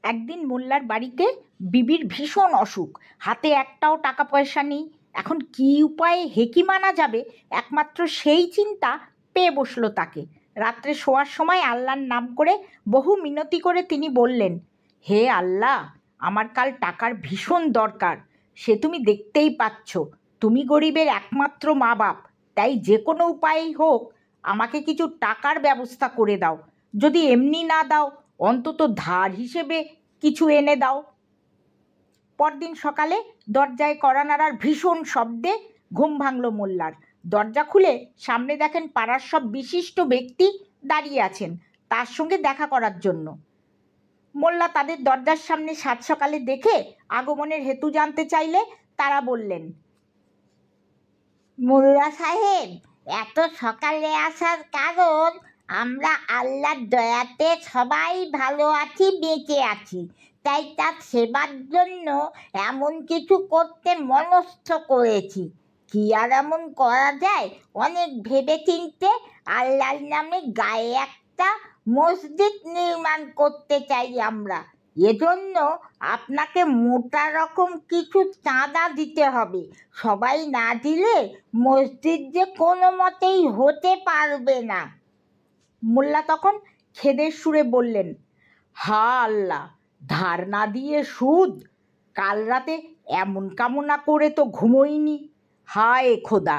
একদিন মোল্লার বাড়িতে বিবির ভীষণ অসুখ, হাতে একটাও টাকা পয়সা নেই। এখন কী উপায়ে হেকিম আনা যাবে, একমাত্র সেই চিন্তা পেয়ে বসলো তাকে। রাত্রে শোয়ার সময় আল্লাহর নাম করে বহু মিনতি করে তিনি বললেন, হে আল্লাহ, আমার কাল টাকার ভীষণ দরকার। সে তুমি দেখতেই পাচ্ছ, তুমি গরিবের একমাত্র মা বাপ, তাই যে কোনো উপায়েই হোক আমাকে কিছু টাকার ব্যবস্থা করে দাও। যদি এমনি না দাও, অন্তত ধার হিসেবে কিছু এনে দাও। পরদিন সকালে দরজায় কড়া নাড়ার ভীষণ শব্দে ঘুম ভাঙল মোল্লার। দরজা খুলে সামনে দেখেন পাড়ার সব বিশিষ্ট ব্যক্তি দাঁড়িয়ে আছেন তার সঙ্গে দেখা করার জন্য। মোল্লা তাদের দরজার সামনে সাত সকালে দেখে আগমনের হেতু জানতে চাইলে তারা বললেন, মোল্লা সাহেব, এত সকালে আসার কারণ আমরা আল্লাহর দয়াতে সবাই ভালো আছি, বেঁচে আছি, তাই তার সেবার জন্য এমন কিছু করতে মনস্থ করেছি। কি আর এমন করা যায়, অনেক ভেবে চিনতে আল্লাহর নামে গায়ে একটা মসজিদ নির্মাণ করতে চাই আমরা। এজন্য আপনাকে মোটা রকম কিছু চাঁদা দিতে হবে। সবাই না দিলে মসজিদ যে কোনো মতেই হতে পারবে না। মোল্লা তখন খেদের সুরে বললেন, হা আল্লাহ, ধার না দিয়ে সুদ! কাল রাতে এমন কামনা করে তো ঘুমোইনি। হায় খোদা!